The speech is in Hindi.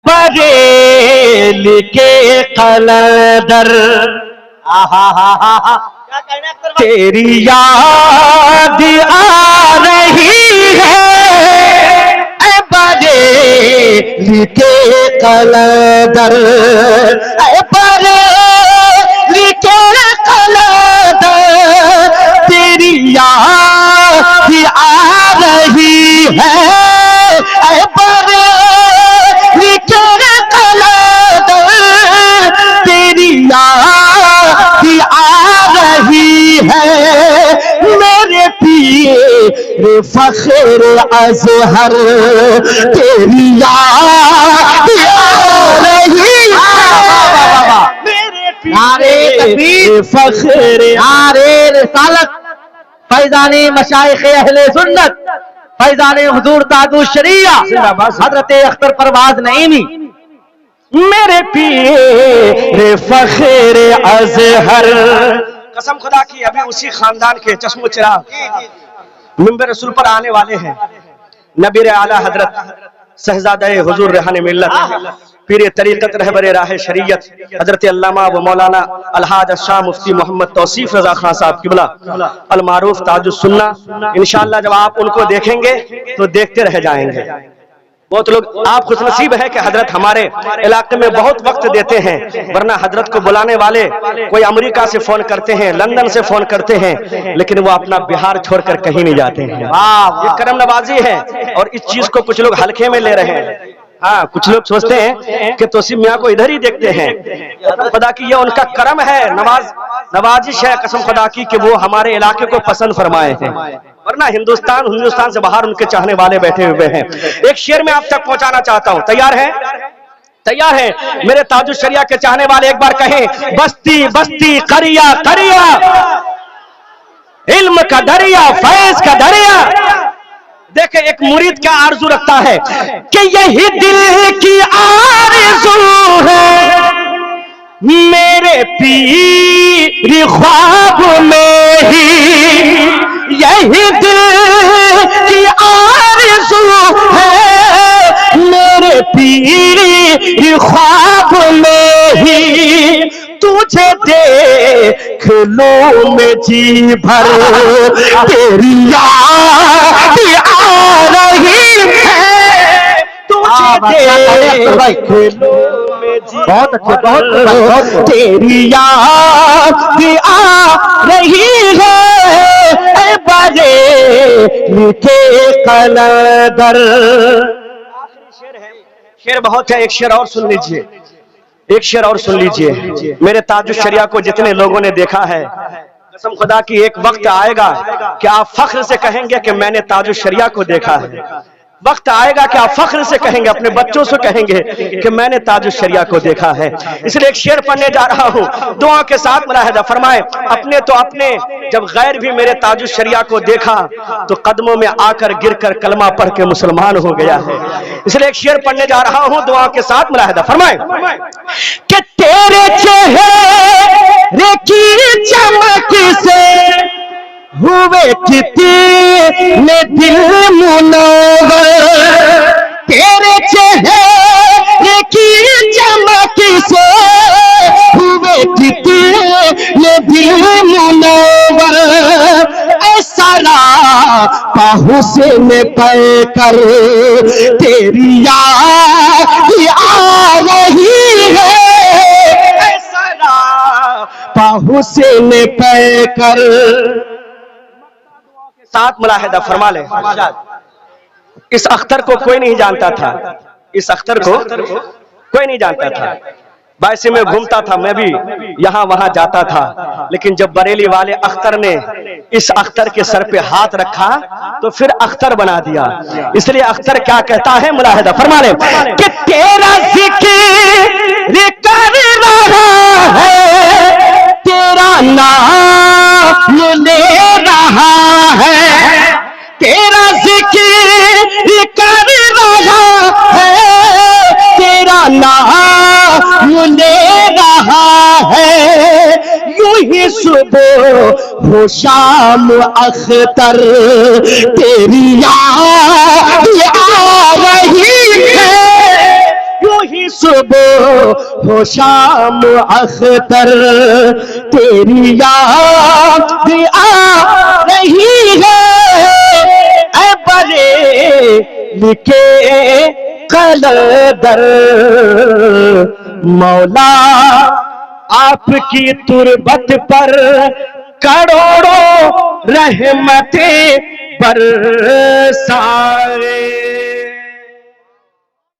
बरेली के कलंदर तेरी याद आ रही है बरेली के कलंदर बरेली के कलंदर तेरी याद आ रही है बरेली के कलंदर तेरी याद आ रही है मेरे पीर फख्र अज़हर तेरी याद आ रही है मेरे पीर फख्र नारे रिसालत फैज़ाने मशाइख़ अहले सुन्नत फैज़ाने हुज़ूर ताजुश शरीया हज़रत अख्तर परवाज़ नईमी मेरे पीर फख्र अज़हर। कसम खुदा की अभी उसी खानदान के चश्मो चिराग मिंबर रसूल पर आने वाले हैं नबी आला हजरत शहजादे हुजूर रेहान मिल्लत पीर तरीक़त रहबर राह शरीयत हजरत अल्लामा व मौलाना अलहाज शाह मुफ्ती मोहम्मद तौसीफ रजा खान साहब किबला अल मारूफ ताजुस सुन्ना। इंशाअल्लाह जब आप उनको देखेंगे तो देखते रह जाएंगे। बहुत लोग आप खुशनसीब है कि हजरत हमारे इलाके में बहुत वक्त देते हैं, वरना हजरत को बुलाने वाले कोई अमेरिका से फोन करते हैं, लंदन से फोन करते हैं, लेकिन वो अपना बिहार छोड़कर कहीं नहीं जाते हैं। ये करम नवाजी है और इस चीज को कुछ लोग हल्के में ले रहे हैं। हाँ, कुछ लोग सोचते हैं कि तौसीफ मियाँ को इधर ही देखते हैं। खुदा की ये उनका करम है, नवाजिश है कसम खुदा की कि वो हमारे इलाके को पसंद फरमाए हैं, वरना हिंदुस्तान से बाहर उनके चाहने वाले बैठे हुए हैं। एक शेर में आप तक पहुंचाना चाहता हूं, तैयार है? तैयार है मेरे ताजुश शरिया के चाहने वाले? एक बार कहें, बस्ती बस्ती करिया करिया इल्म का दरिया फैज का दरिया। देखे एक मुरीद क्या आरजू रखता है कि यही दिल की आरज़ू है मेरे पीर ख्वाब में ही, यही दिल की आरज़ू है मेरे पीर ख्वाब में ही, तुझे देख लूं मैं जी भर तेरी याद आ रही है, तुझे देख लूं मैं जी बहुत अच्छे बहुत तेरी याद आ रही है बरेली के कलंदर। शेर बहुत है, एक शेर और सुन लीजिए, एक शेर और सुन लीजिए। मेरे ताजुश शरिया को जितने लोगों ने देखा है, कसम खुदा की एक वक्त आएगा कि आप फख्र से कहेंगे कि मैंने ताजुश शरिया को देखा है। वक्त आएगा कि आप फख्र से कहेंगे, अपने बच्चों से कहेंगे कि मैंने ताजुश शरिया को देखा है। इसलिए एक शेर पढ़ने जा रहा हूँ, दुआ के साथ मुलाहिजा फरमाए। अपने तो अपने, जब गैर भी मेरे ताजुश शरिया को देखा तो कदमों में आकर गिरकर कलमा पढ़ के मुसलमान हो गया है। इसलिए एक शेर पढ़ने जा रहा हूँ, दुआ के साथ मुलाहिजा फरमाए कि तेरे चेहरे की चमक से हुए कितने दिल मुनव्वर, तेरे चेहरे की चमक से हुए कितने दिल मुनव्वर, ऐसा राह हुस्न पैकर तेरी याद आ रही है, ऐसा राह हुस्न पैकर। साथ मुलाहिदा फरमा ले। इस अख्तर को कोई नहीं जानता था, इस अख्तर को कोई नहीं जानता था। बायसे में घूमता था, मैं भी यहाँ वहां जाता था, लेकिन जब बरेली वाले अख्तर ने इस अख्तर के सर पे हाथ रखा तो फिर अख्तर बना दिया। इसलिए अख्तर क्या कहता है, मुलाहिदा फरमा ले कि तेरा जिक्र कर रहा है, तेरा नाम ले रहा है, तेरा जिक्र कर रहा है, तेरा नाम ले रहा है, यूं ही सुबह हो शाम अख्तर तेरी याद आ रही है, यूं ही सुबह हो शाम अख्तर, तेरी याद आ रही है ऐ बरेली के कलदर। मौला आपकी तुरबत पर करोड़ों रहमतें बरसाए।